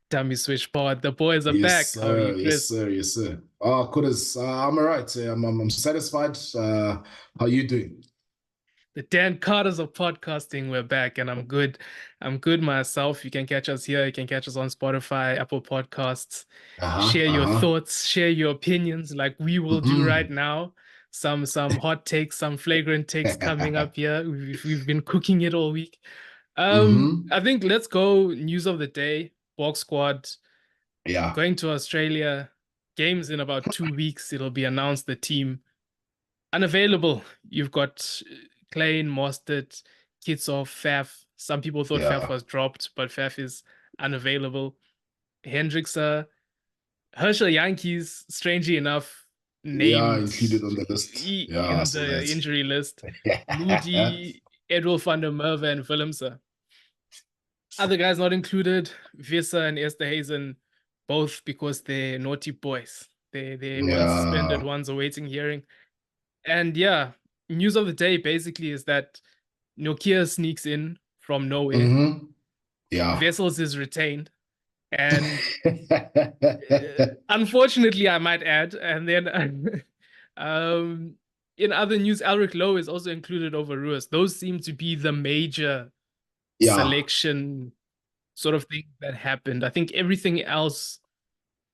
Dummy switch pod. The boys are Yes, back. How are you, sir. Yes, Chris? sir. Yes, sir. Oh, Kudas, I'm all right. I'm satisfied. How you doing? The Dan Carters of podcasting. We're back, and I'm good. I'm good myself. You can catch us here. You can catch us on Spotify, Apple Podcasts. Uh-huh. Share your Uh-huh. thoughts. Share your opinions, like we will do right Mm-hmm. now. Some hot takes, some flagrant takes coming up here. We've been cooking it all week. Mm-hmm. I think let's go news of the day. Borg squad Yeah. going to Australia. Games in about 2 weeks. It'll be announced the team unavailable. You've got Klein, Mostert, Kitsoff, Faf. Some people thought Faf Yeah. was dropped, but Faf is unavailable. Hendricksa, Herschel Yankees, strangely enough, Yeah, named included on the list. Yeah, in so the that's injury list. Moody, Edwin van der Merwe, and Willemse. Other guys not included, Visser and Esterhazen, both because they're naughty boys. They one's suspended, yeah. one's awaiting hearing. And yeah, news of the day basically is that Nokia sneaks in from nowhere. Mm-hmm. Yeah. Vessels is retained. And unfortunately, I might add, and then um, in other news, Alric Lowe is also included over Ruiz. Those seem to be the major Yeah. selection sort of thing that happened. I think everything else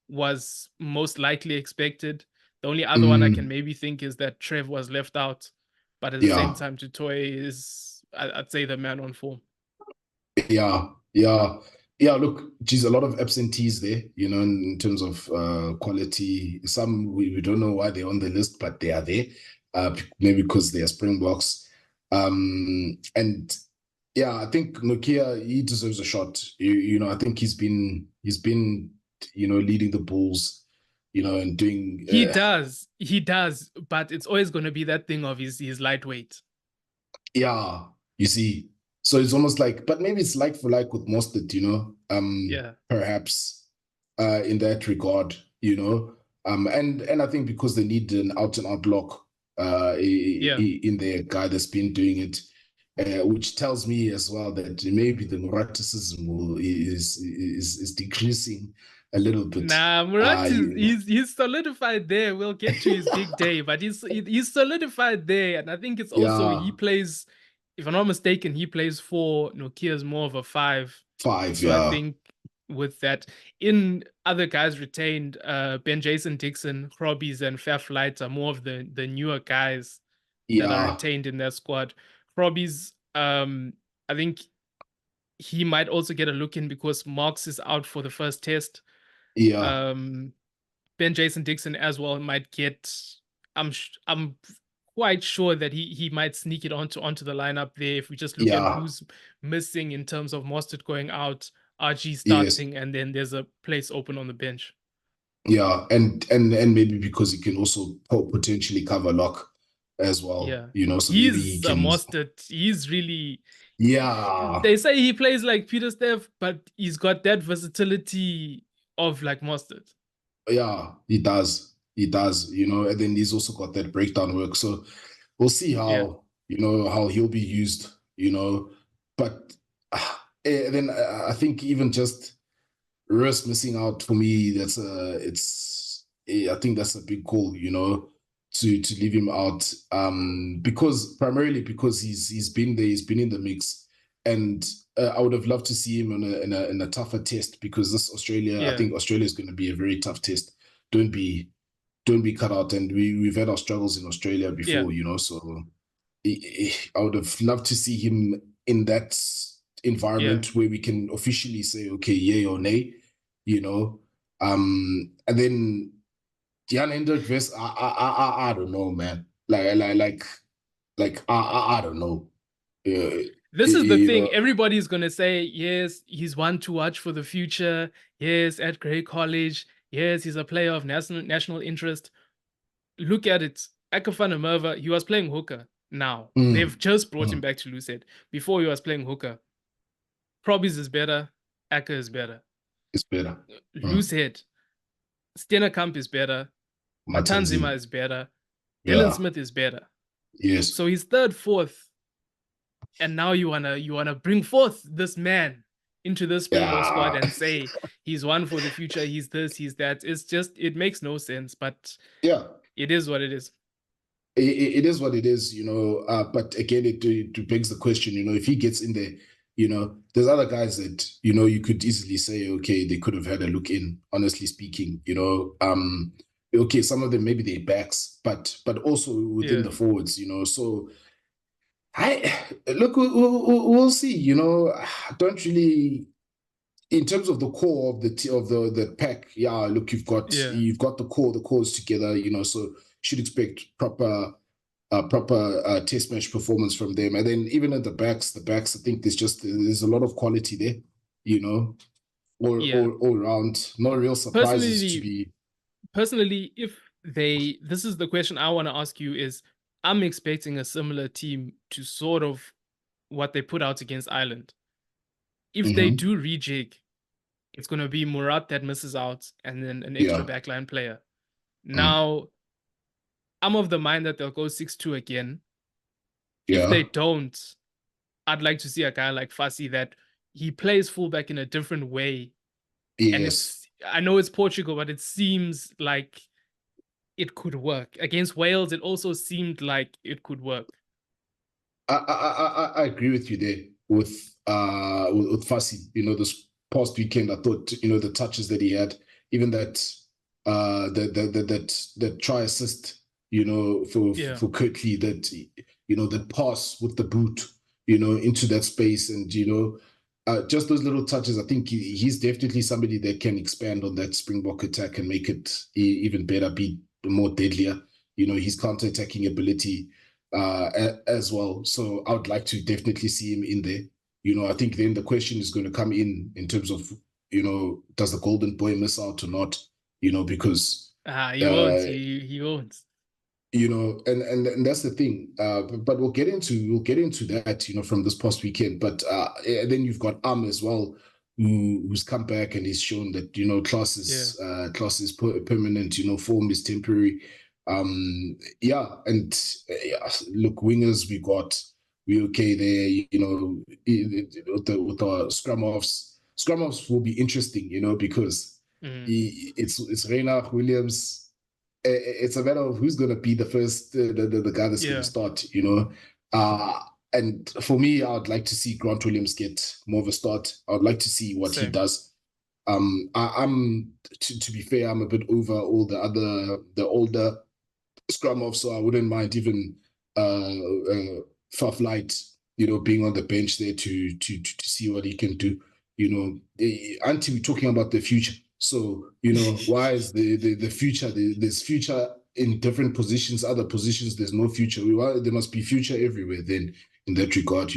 was most likely expected. The only other one I can Mm, maybe think is that Trev was left out, but at the same yeah. time, Tutoy is, I'd say, the man on form. Yeah. Yeah. Yeah, look, geez, a lot of absentees there, in terms of quality. Some we don't know why they're on the list, but they are there. Maybe because they are Springboks. And yeah, I think Nokia, he deserves a shot. I think he's been leading the Bulls, and doing He does, but it's always going to be that thing of his lightweight. yeah, you see. So it's almost like, but maybe it's like for like with Mostert, Yeah, perhaps in that regard, and I think because they need an out and out lock yeah. in their guy that's been doing it, which tells me as well that maybe the neuroticism is decreasing a little bit. Nah, Murat is You he's solidified there. We'll get to his big day, but he's solidified there, and I think it's also he yeah, plays. If I'm not mistaken, he plays for Nokia's more of a five. five, So I yeah, think with that, in other guys retained, Ben Jason Dixon, Crobbies, and Faf Lights are more of the newer guys that are yeah, retained in that squad. Crobbies, I think he might also get a look in because Marks is out for the first test. yeah, Um, Ben Jason Dixon as well might get. I'm quite sure that he might sneak it onto the lineup there. If we just look at yeah, who's missing in terms of Mostert going out, RG yes. starting, and then there's a place open on the bench. Yeah, and maybe because he can also potentially cover lock as well, Yeah, so maybe he he's a can. Mostert. He's really. Yeah, They say he plays like Peter Steph, but he's got that versatility of like Mostert. yeah, he does, and then he's also got that breakdown work. So we'll see Yeah, how he'll be used, but then I think even just Russ missing out for me, I think that's a big call, to leave him out. Primarily because he's been there, he's been in the mix, and I would have loved to see him in a tougher test because this Australia, I yeah, think Australia is going to be a very tough test. Don't be don't be cut out, and we've had our struggles in Australia yeah. before, so I would have loved to see him in that Yeah. environment where we can officially say, okay, yay or nay, you know. And then Jan Hendrik Vest, I don't know, man. I don't know. Uh, This is the you thing. know, Everybody's gonna say, yes, he's one to watch for the future. Yes, at Grey College. Yes, he's a player of national interest. Look at it. Akafana Merva, he was playing hooker. Now they've mm, just brought him mm, back to Lucid. Before he was playing hooker. Probies is better. Aka is better. it's better. Mm, Loosehead. Steenekamp is better. Matanzima Matanzima. is better. Dylan Yeah. Smith is better. Yes. So he's third, fourth, and now you wanna bring forth this man. into the Springbok squad Yeah, and say he's one for the future, he's this, he's that. It's just, it makes no sense, but yeah. it is what it is. It is what it is, but again, it begs the question, if he gets in there, there's other guys that, you could easily say, okay, they could have had a look in, honestly speaking, okay, some of them, maybe they're backs, but also within Yeah. the forwards, so I look, we'll see, I don't really, in terms of the core of the pack, yeah, look, Yeah. you've got the cores together, so should expect proper test match performance from them. And then even at the backs, I think there's a lot of quality there, you know, Yeah. all around. No real surprises to Personally, be. if this is the question I want to ask you is, I'm expecting a similar team to sort of what they put out against Ireland. If they Mhm. do rejig, it's going to be Murat that misses out and then an extra Yeah, backline player. mm, Now, I'm of the mind that they'll go 6-2 again. If they yeah, don't, I'd like to see a guy like Fassi that he plays fullback in a different way. And yes. I know it's Portugal, but it seems like it could work. Against Wales, it also seemed like it could work. I agree with you there with Fassi. This past weekend, I thought the touches that he had, even that try assist, Yeah. for Curtly, that pass with the boot, into that space, and just those little touches. I think he's definitely somebody that can expand on that Springbok attack and make it even better, be more deadlier. His counter-attacking ability as well. So I would like to definitely see him in there. I think then the question is going to come in terms of, does the golden boy miss out or not? Because He won't. uh, He won't. and that's the thing. But we'll get into that, from this past weekend. But then you've got as well, who's come back and he's shown that Yeah. class is permanent. Form is temporary. Yeah, and yeah, look, wingers we okay there. With our scrum offs. Scrum offs will be interesting, because Mm. it's Reinach Williams. It's a matter of who's going to be the first, the guy that's going to Yeah. start. Uh, and for me, I'd like to see Grant Williams get more of a start. I'd like to see what he Same. does. I'm to be fair, I'm a bit over all the older scrum off, so I wouldn't mind even Faf Light, being on the bench there to see what he can do. Auntie, we're talking about the future. So, why is the future? There's future in different positions, other positions, there's no future. There must be future everywhere then in that regard,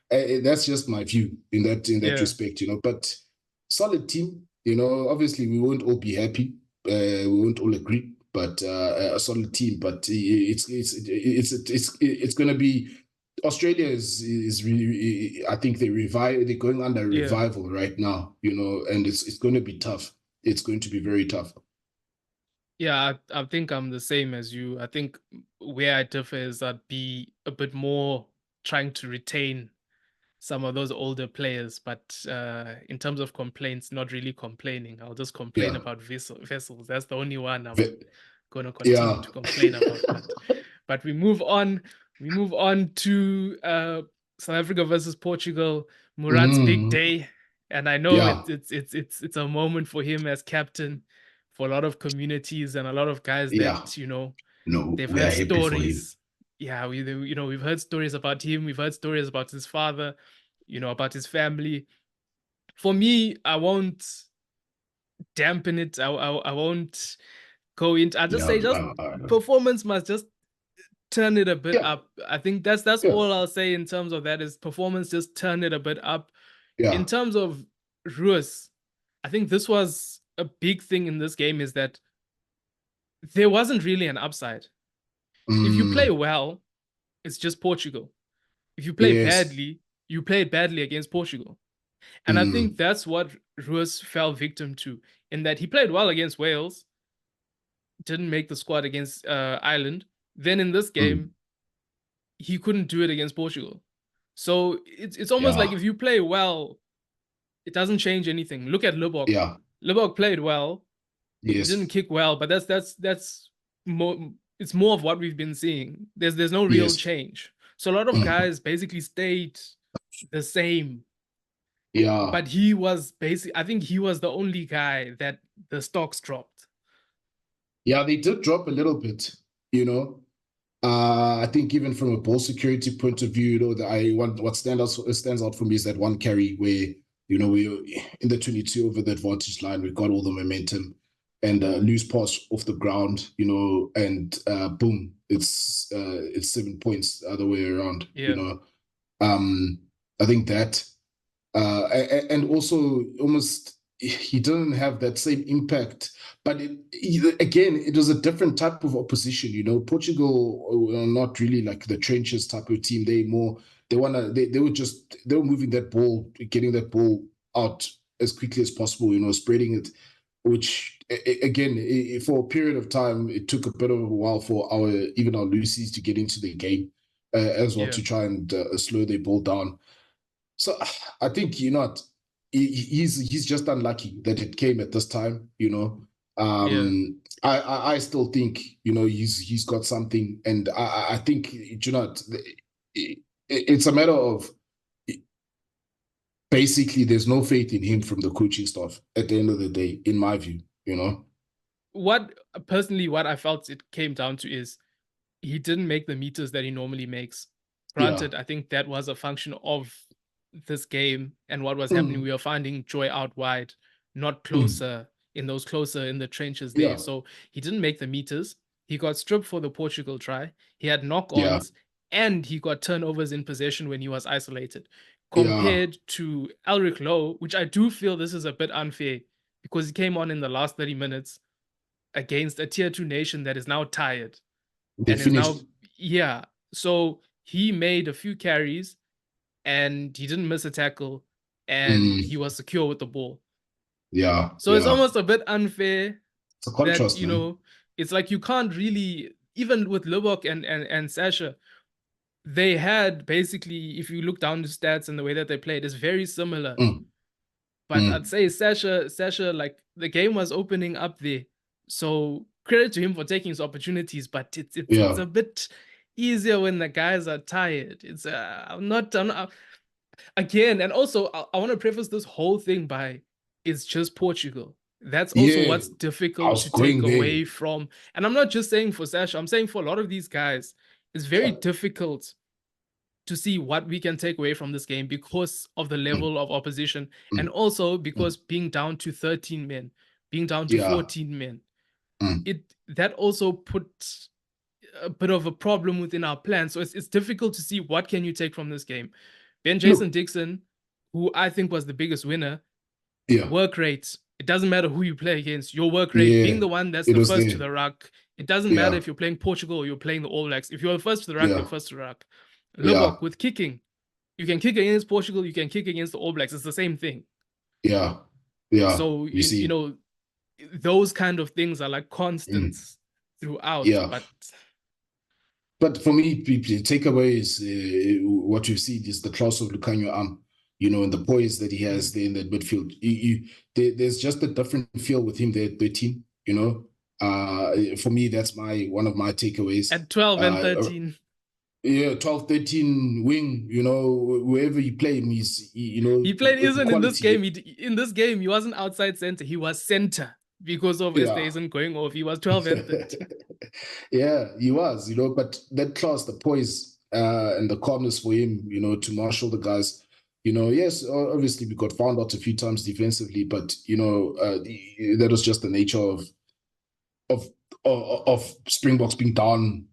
that's just my view in that Yeah. respect, But solid team, obviously we won't all be happy. We won't all agree, but a solid team. But it's going to be Australia is really, I think they're going under Yeah. revival right now, and it's going to be tough. It's going to be very tough. Yeah, I think I'm the same as you. I think where I differ is I'd be a bit more trying to retain some of those older players, but in terms of complaints, not really complaining. I'll just complain Yeah. about vessels. That's the only one I'm Ve- going to continue Yeah. to complain about. But we move on. We move on to South Africa versus Portugal. Murat's big Mm, day, and I know yeah. it's a moment for him as captain, for a lot of communities and a lot of guys Yeah. that No, they've we heard are happy for him. stories. Yeah, we've heard stories about him. We've heard stories about his father, about his family. For me, I won't dampen it. I won't go into. I just Yeah. say just performance must just turn it a bit Yeah. up. I think that's Yeah. all I'll say in terms of that is performance. Just turn it a bit up. In Yeah. terms of Ruiz, I think this was a big thing in this game is that there wasn't really an upside. If you play Mm, well, it's just Portugal. If you play yes. badly, you played badly against Portugal. And I think Mm, that's what Ruiz fell victim to, in that he played well against Wales, didn't make the squad against Ireland. Then in this mm, game, he couldn't do it against Portugal. So it's almost like yeah. if you play well It doesn't change anything. Look at Lubbock. Yeah. Lubbock played well. He didn't Yes. kick well, but that's more. It's more of what we've been seeing. There's no real Yes. change. So a lot of Mhm. guys basically stayed the same. Yeah. But he was basically, I think he was the only guy that the stocks dropped. Yeah, they did drop a little bit, you know. I think even from a ball security point of view, what stands out for me is that one carry where we in the 22 over the advantage line, we got all the momentum and loose pass off the ground, and boom, it's 7 points the other way around, Yeah. I think that and also almost he didn't have that same impact. But again, it was a different type of opposition. Portugal were not really like the trenches type of team. They were moving that ball, getting that ball out as quickly as possible. Spreading it, which again, for a period of time, it took a bit of a while for even our Lucies to get into the game as well, Yeah. to try and slow their ball down. So I think he's just unlucky that it came at this time. Yeah. I still think he's got something, and I think it's a matter of basically there's no faith in him from the coaching staff at the end of the day, in my view. What I felt it came down to is he didn't make the meters that he normally makes. Yeah. Granted, I think that was a function of this game and what was happening. Mm, We were finding joy out wide, not mm, closer in the trenches there. yeah. So he didn't make the meters. He got stripped for the Portugal try. He had Yeah. knock-ons and he got turnovers in possession when he was isolated. Yeah. Compared to Elric Lowe, which I do feel this is a bit unfair because he came on in the last 30 minutes against a tier 2 nation that is now tired They and is finished. now, yeah. So he made a few carries and he didn't miss a tackle and he Mm, was secure with the ball. yeah. So it's Yeah. almost a bit unfair It's a that, contrast, man. it's like you can't really, even with Lubbock and Sasha, they had basically, if you look down the stats and the way that they played, it's very similar. Mm, But I'd mm, say Sasha, like the game was opening up there. So credit to him for taking his opportunities, but it's yeah. a bit easier when the guys are tired. It's I'm not again, and also I want to preface this whole thing by it's just Portugal. That's also Yeah. what's I difficult was to take going there. away from, and I'm not just saying for Sasha, I'm saying for a lot of these guys, it's very Yeah. difficult to see what we can take away from this game because of the Mm, level of opposition and mm, also mm. because being down to 13 men, being down to Yeah. 14 men, Mm. it that also put a bit of a problem within our plan. So it's difficult to see what can you take from this game. Ben Jason Look, Dixon, who I think was the biggest winner, yeah. work rate. It doesn't matter who you play against. Your work rate, being Yeah. the one that's It the was first to there. the ruck. It doesn't matter Yeah. if you're playing Portugal or you're playing the All Blacks. If you're first to the ruck, you're Yeah. first to the ruck. Yeah. Lubbock with kicking. You can kick against Portugal, you can kick against the All Blacks. It's the same thing. Yeah. Yeah. So You see. those kind of things are like Mm. constants throughout. Yeah. But But for me, the takeaway is what you've seen is the class of Lucanio Am, and the poise that he has mm, there in that midfield. There's just a different feel with him there at 13, for me, that's one of my takeaways. at 12 and Uh, 13, yeah, 12, 13 wing, wherever you play him, he's, he played isn't in this game. quality. In this game, he wasn't outside center, he was center because of Yeah. Estason going off. He was 12 and 13. Yeah, he was, but that class, the poise, and the calmness for him, to marshal the guys. Yes, obviously we got found out a few times defensively, but that was just the nature of of Springboks being down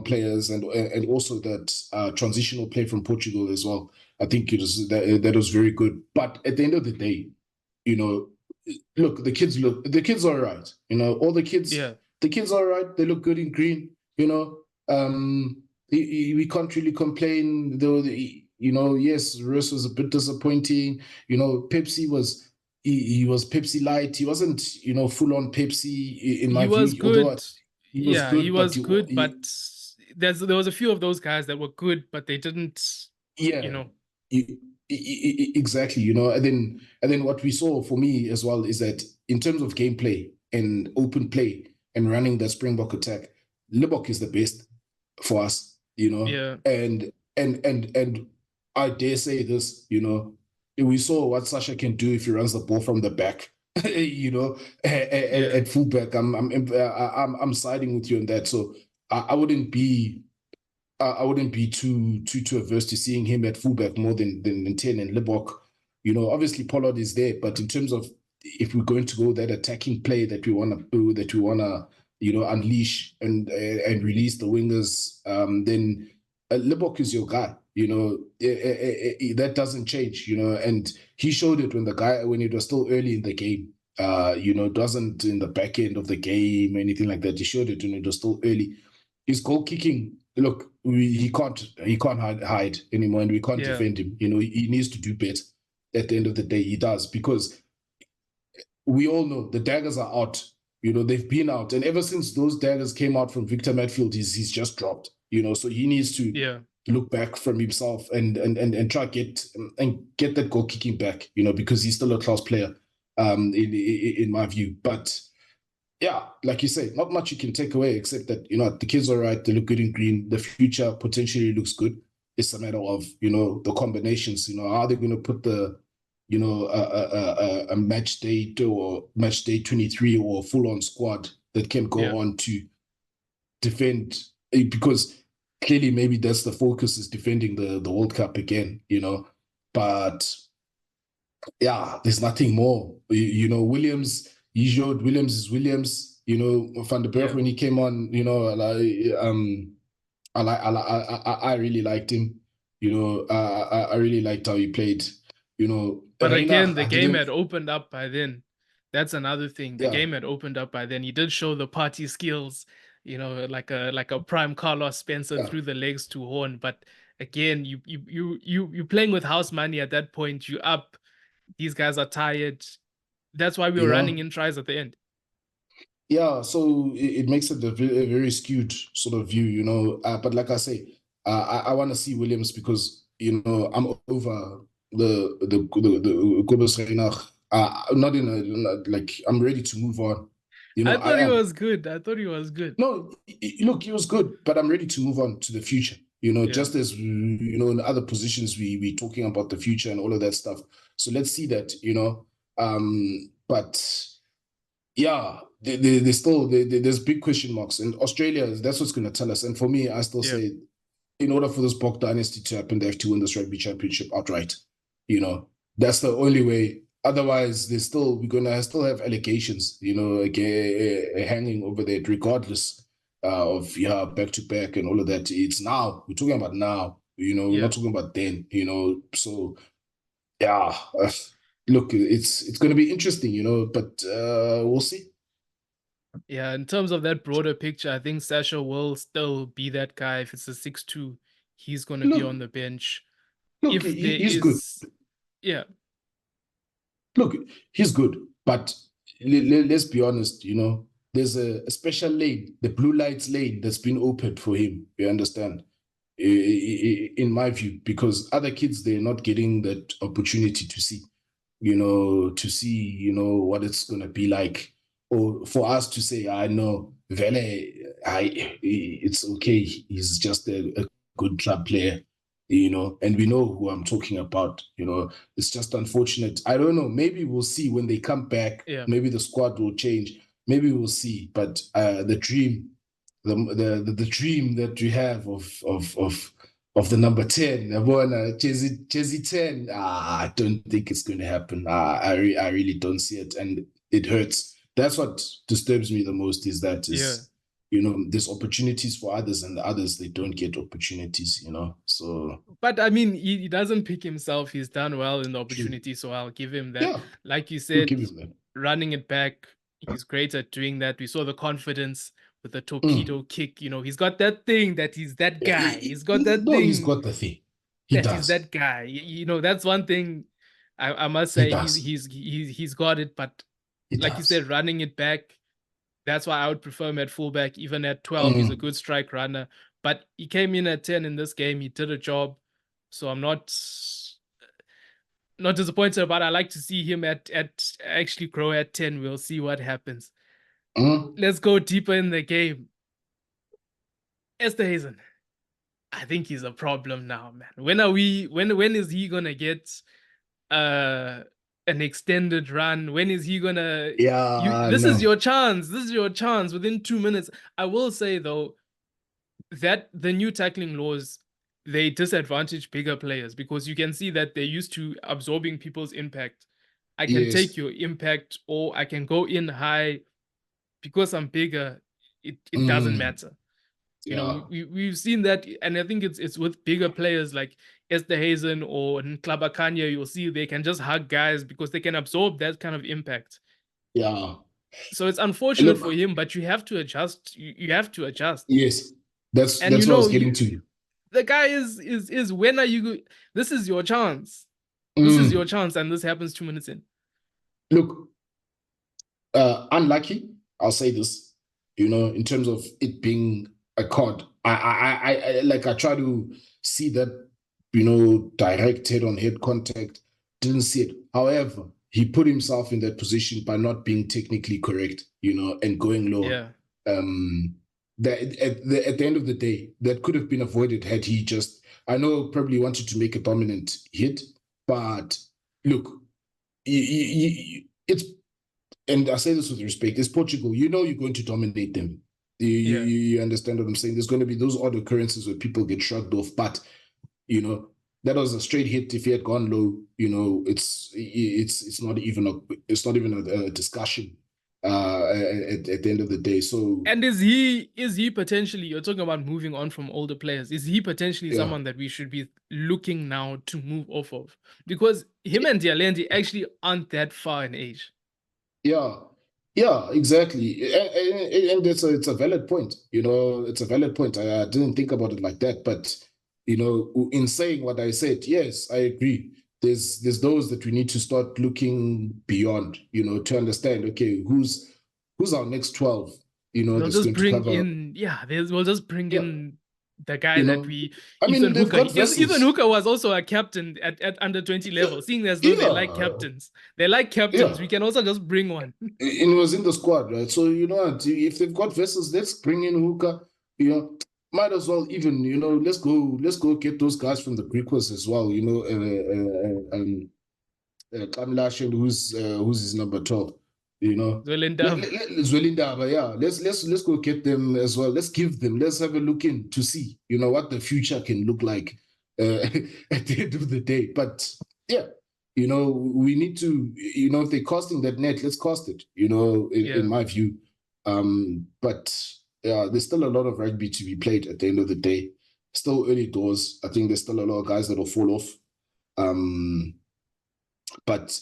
players, and also that transitional play from Portugal as well. I think that was very good. But at the end of the day, you know, look, the kids are all right. All Yeah, the kids are all right. They look good in green. We can't really complain. Though, yes, Russ was a bit disappointing. Pepsi was he was Pepsi light. He wasn't full on Pepsi in he my was view. Although good. he was He good, but was good, but there was a few of those guys that were good, but they didn't, you yeah, know. he, Exactly, and then what we saw for me as well is that in terms of gameplay and open play and running the Springbok attack, Libbok is the best for us, Yeah. and I dare say this, we saw what Sacha can do if he runs the ball from the back, Yeah. at fullback. I'm siding with you on that. So I wouldn't be too averse to seeing him at fullback more than 10 and Libbok. Obviously Pollard is there, but in terms of if we're going to go that attacking play that we want to do, that we want to unleash and release the wingers, then Libbok is your guy. That doesn't change. And he showed it when it was still early in the game. Doesn't in the back end of the game, anything like that. He showed it when it was still early. His goal kicking, look, he can't hide anymore, and we can't defend him. He needs to do better. At the end of the day, he does, because we all know the daggers are out. They've been out, and ever since those daggers came out from Victor Matfield, he's just dropped. So he needs to look back from himself and try get that goal kicking back. Because he's still a class player, in my view. But yeah, like you say, not much you can take away except that the kids are right. They look good in green. The future potentially looks good. It's a matter of the combinations. Are they going to put the a match day or match day 23 or full on squad that can go on to defend, because clearly maybe that's the focus, is defending the World Cup again. But yeah, there's nothing more. Williams. He showed Williams is Williams. Van der Berg, when he came on, I really liked him. I really liked how he played. But Reina, again, the game had opened up by then. That's another thing. The Yeah. game had opened up by then. He did show the party skills, like a prime Carlos Spencer through the legs to Horn. But again, you playing with house money at that point. You up. These guys are tired. That's why we were running in tries at the end. Yeah, so it makes it a very skewed sort of view, but like I say, I want to see Williams, because I'm over the Kobus Reinach. Not like, I'm ready to move on. I thought he was good. No, look, he was good, but I'm ready to move on to the future. Just as in other positions, we talking about the future and all of that stuff. So let's see that. But yeah, there's big question marks, and Australia, that's what's going to tell us. And for me, I still say, in order for this Bok dynasty to happen, they have to win this rugby championship outright. That's the only way. Otherwise, we're gonna still have allegations, hanging over there, regardless of back to back and all of that. It's now. We're talking about now. We're not talking about then. So yeah. Look, it's going to be interesting, but we'll see. Yeah, in terms of that broader picture, I think Sacha will still be that guy. If it's a 6'2", he's going to be on the bench. Look, he's good. Yeah. Look, he's good, but let's be honest, there's a special lane, the blue lights lane, that's been opened for him. You understand? In my view, because other kids, they're not getting that opportunity to see. What it's going to be like, or for us to say, I know Vele, it's okay. He's just a good club player, and we know who I'm talking about. It's just unfortunate. I don't know. Maybe we'll see when they come back. Yeah. Maybe the squad will change. Maybe we'll see. But the dream, the dream that we have of the number 10, Chezi 10. I don't think it's going to happen. I really don't see it, and it hurts. That's what disturbs me the most, is that there's opportunities for others, and the others, they don't get opportunities, so. But I mean, he doesn't pick himself. He's done well in the opportunity, so I'll give him that. Like you said, running it back, he's great at doing that. We saw the confidence with the torpedo kick. He's got that thing that he's that guy. He's got that thing. He's got the thing. He's that guy. That's one thing I must say. He's got it. But like you said, running it back, that's why I would prefer him at fullback. Even at 12, he's a good strike runner. But he came in at 10 in this game. He did a job. So I'm not. Not disappointed, but I like to see him at actually grow at 10. We'll see what happens. Mhm. Let's go deeper in the game. Esterhazen. I think he's a problem now, man. When is he gonna get uh an extended run? When is he gonna you Yeah, this is no. your chance. This is your chance within 2 minutes. I will say though that the new tackling laws they disadvantage bigger players because you can see that they're used to absorbing people's impact. I can take Yes. your impact or I can go in high because I'm bigger. It doesn't Mm, matter. You know, yeah. we've seen that, and I think it's with bigger players like Esterhazen or Nklabakanya. You'll see they can just hug guys because they can absorb that kind of impact. Yeah. So it's unfortunate for Look, him, but you have to adjust. You have to adjust. yes. That's And that's you what I know, was getting to. the guy is when are you? This is your chance. This is your Mm, chance, and this happens 2 minutes in. look, unlucky, I'll say this, in terms of it being a card. I try to see that, direct head on head contact. Didn't see it. However, he put himself in that position by not being technically correct, and going lower. Yeah, Um, that at the end of the day, that could have been avoided had he just. I know probably wanted to make a dominant hit, but look, it's and I say this with respect, it's Portugal. You know you're going to dominate them. yeah. You understand what I'm saying? There's going to be those odd occurrences where people get shrugged off, but you know that was a straight hit. If he had gone low, it's not even a discussion at the end of the day. So And is he potentially? You're talking about moving on from older players. Is he potentially yeah, someone that we should be looking now to move off of? Because him and Dialendi actually aren't that far in age. yeah, yeah, exactly, and it's a valid point. It's a valid point. I didn't think about it like that, but in saying what I said, yes, I agree. There's those that we need to start looking beyond, to understand. Okay, who's our next 12? We'll That's just going to bring cover. in, yeah, we'll just bring Yeah, in the guy you that know. we, I mean, Ethan they've Hooker. got Ethan vessels. Hooker was also a captain at under 20 Yeah, level, seeing as though they like yeah, captains. They like captains. yeah. We can also just bring one. It was in the squad, right? So if they've got vessels, let's bring in Hooker. Might as well even let's go get those guys from the Greekos as well. Kamlashin, who's his number 12. Zwelinda. Zwelindaba, yeah. Let's go get them as well. Let's have a look in to see what the future can look like at the end of the day. But yeah, we need to, if they're casting that net, let's cast it, in Yeah, my view. But yeah, there's still a lot of rugby to be played at the end of the day. Still early doors. I think there's still a lot of guys that will fall off. But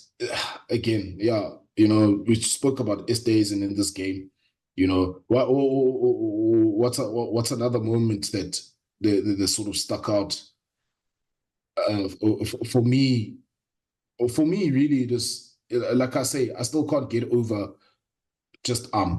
again, yeah, we spoke about days and in this game, what's another moment that the sort of stuck out for me? For me, really, just like I say, I still can't get over just I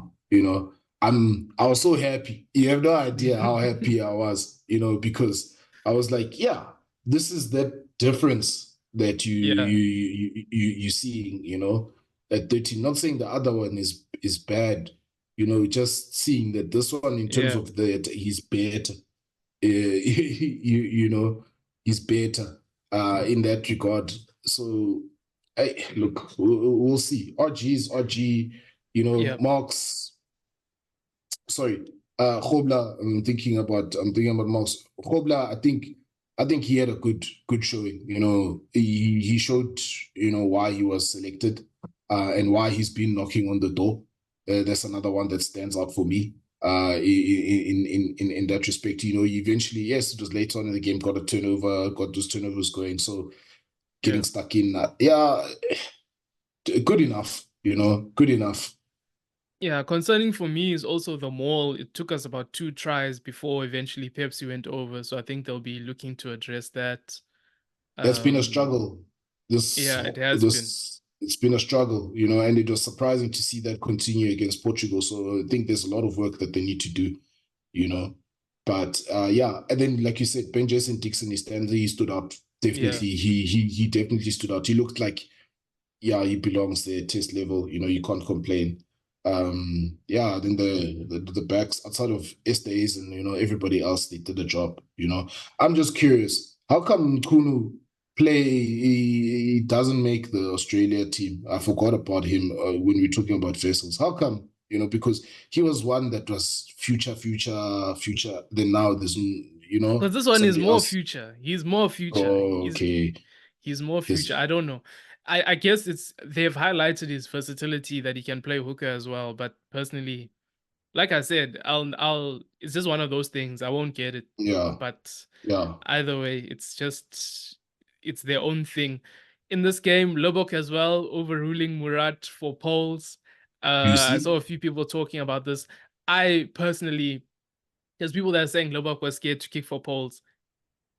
was so happy. You have no idea how happy I was, because I was like, yeah, this is that difference that yeah, you seeing, at 13. Not saying the other one is bad, just seeing that this one in terms yeah, of that he's better, he's better in that regard. So look, we'll see. RG is RG, yeah, Marks. Sorry, Hobla. I'm thinking about Marks. Hobla. I think he had a good showing. He showed why he was selected, and why he's been knocking on the door. That's another one that stands out for me. In that respect, eventually, yes, it was later on in the game, got a turnover, got those turnovers going. So yeah. getting stuck in, yeah, good enough. Good enough. Yeah, concerning for me is also the mall. It took us about 2 tries before eventually Pepsi went over. So I think they'll be looking to address that. That's been a Um, struggle. This yeah, it has been. this it's been a struggle, and it was surprising to see that continue against Portugal. So I think there's a lot of work that they need to do, you know. But yeah, and then like you said, Ben Jason Dixon, he stood out. Yeah. definitely he definitely stood out. He looked like, yeah, he belongs there, test level, you can't complain. Yeah, then the backs outside of Estes and everybody else, they did the job. I'm just curious, how come Kunu he doesn't make the Australia team? I forgot about him when we were talking about vessels. How come? Because he was one that was future. Then now there's Because this one is somebody more else. future. He's more future. Oh, okay. He's more future. His I don't know. I guess they've highlighted his versatility that he can play hooker as well. But personally, like I said, I'll it's just one of those things. I won't get it. yeah, But yeah. either way, it's their own thing. In this game, Lubbock as well, overruling Murat for poles. You I see? saw a few people talking about this. I personally, there's people that are saying Lubbock was scared to kick for poles.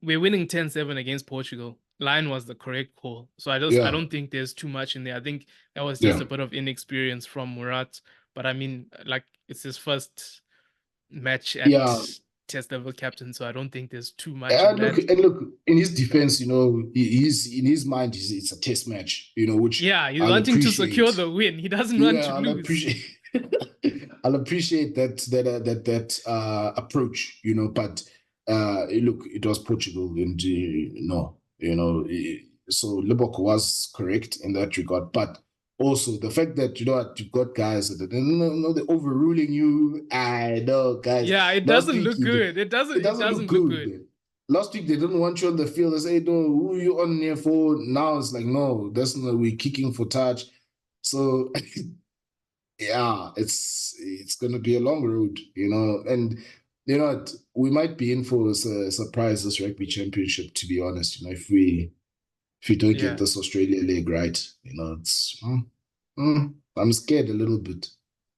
We're winning 10-7 against Portugal. Line was the correct call. So I Yeah, don't think there's too much in there. I think that was just yeah. a bit of inexperience from Murat. But I mean, like, it's his first match at Yeah, test level captain, so I don't think there's too much in that. and look, in his defense, he's in his mind, it's a test match, which Yeah, he's I'll wanting to appreciate. secure the win. He doesn't want to Yeah, I'll lose. appreciate. I'll appreciate that approach, But look, it was Portugal, and no, so Liverpool was correct in that regard, but also the fact that you've got guys that no, they're overruling you. I know, guys. Yeah, it Last doesn't week look good. it It doesn't look doesn't look good. good. Last week they didn't want you on the field. They say, "No, who are you on here for?" Now it's like, no, that's not. We're kicking for touch. So yeah, it's gonna be a long road, and we might be in for a surprise this rugby championship. To be honest, if we don't get Yeah. this Australia leg right, I'm scared a little bit.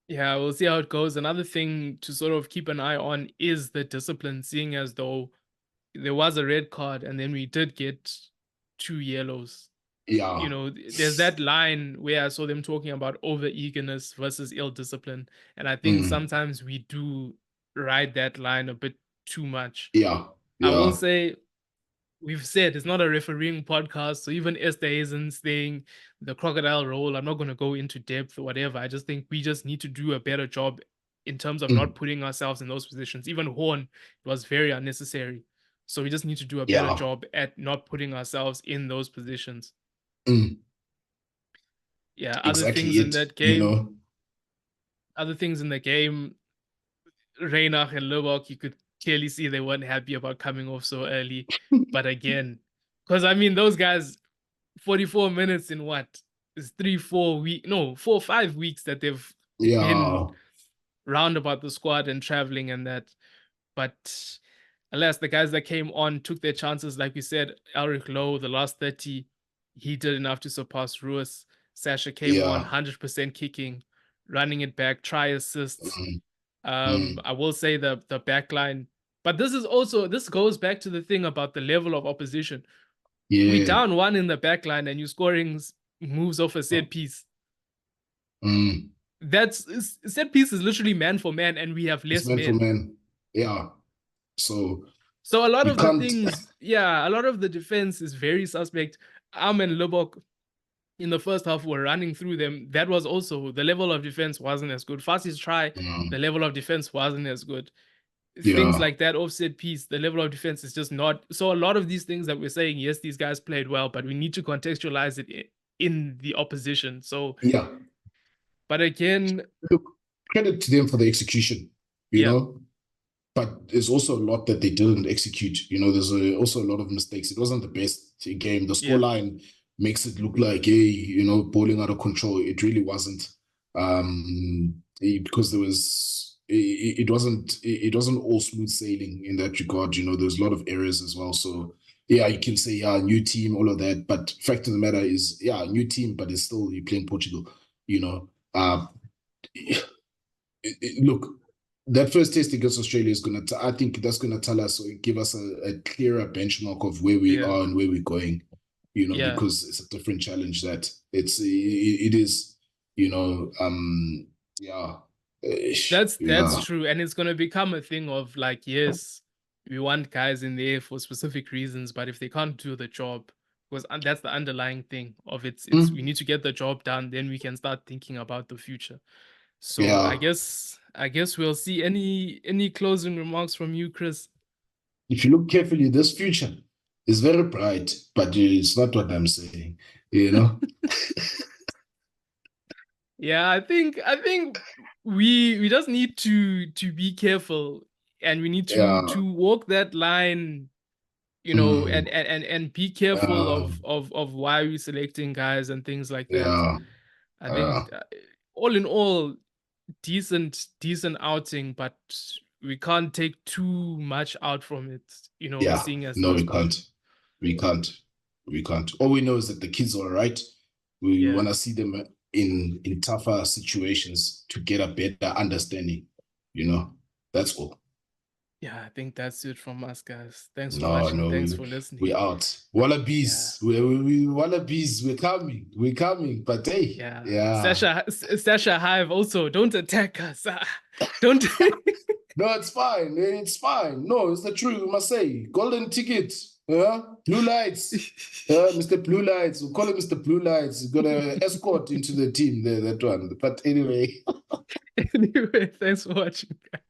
Yeah, we'll see how it goes. Another thing to sort of keep an eye on is the discipline, seeing as though there was a red card and then we did get 2 yellows. Yeah. There's that line where I saw them talking about over eagerness versus ill discipline. And I think Mm. sometimes we do ride that line a bit too much. Yeah. I will Yeah. say, we've said it's not a refereeing podcast, so even Esther isn't saying the crocodile role. I'm not going to go into depth or whatever. I just think we just need to do a better job in terms of not Mm. putting ourselves in those positions. Even Horn was very unnecessary. So we just need to do a better Yeah. job at not putting ourselves in those positions. Mm. Yeah, Exactly it, other things in the game, Reynach and Lubbock, you could clearly see they weren't happy about coming off so early. But again, because I mean, those guys, 44 minutes in what is 3 4 week no 4 5 weeks that they've been Yeah. round about the squad and traveling and that. But alas, the guys that came on took their chances. Like we said, Elric Lowe, the last 30, he did enough to surpass Ruiz. Sasha came on Yeah. 100% kicking, running it back, try assists. Mm. Mm. I will say the back line, but this goes back to the thing about the level of opposition. We Yeah. down one in the back line and you're scoring moves off a set piece. Mm. Set piece is literally man for man, and we have It's less meant for men. men. Yeah. So So a lot you of the can't. things, yeah, a lot of the defense is very suspect. Am and Lubbock in the first half were running through them. That was also the level of defense wasn't as good. Fastest try, the level of defense wasn't as good. Things Yeah. like that offset piece, the level of defense is just not. So a lot of these things that we're saying, yes, these guys played well, but we need to contextualize it in the opposition. So, Yeah. but again, Look, credit to them for the execution, you yeah, know, but there's also a lot that they didn't execute. There's also a lot of mistakes. It wasn't the best game. The yeah, scoreline makes it look like, hey, bowling out of control. It really wasn't. Because there was, it wasn't all smooth sailing in that regard. There's a lot of errors as well. So yeah, you can say, yeah, new team, all of that. But fact of the matter is, yeah, new team, but it's still you're playing Portugal. You know, look, that first test against Australia is I think that's gonna tell us or give us a clearer benchmark of where we yeah, are and where we're going. yeah. Because it's a different challenge that it is. Yeah, That's yeah, true, and it's gonna become a thing of like, yes, we want guys in there for specific reasons, but if they can't do the job, because that's the underlying thing of it's we Mm, need to get the job done, then we can start thinking about the future. So I yeah. guess we'll see. Any closing remarks from you, Chris? If you look carefully, this future is very bright, but it's not what I'm saying, you know? Yeah, I think we just need to be careful, and we need Yeah. to walk that line, Mm, and be careful yeah. of why we're selecting guys and things like that. Yeah. I Yeah. think all in all, decent outing, but we can't take too much out from it, Yeah. seeing as No, those we guys. can't. We can't. We can't. All we know is that the kids are all right. We Yeah. want to see them in tougher situations to get a better understanding. You know, that's all. Yeah, I think that's it from us, guys. Thanks for No, watching. no, Thanks for listening. we out. Yeah. Wallabies. We wallabies. We're coming. We're coming. But hey, Yeah. yeah. Sasha Hive, also, don't attack us. Don't. No, it's fine. It's fine. No, it's the truth. We must say golden ticket. Yeah, blue lights. Mr. Blue Lights. We call him Mr. Blue Lights. He's got an escort into the team there, that one. But anyway. Anyway, thanks for watching, guys.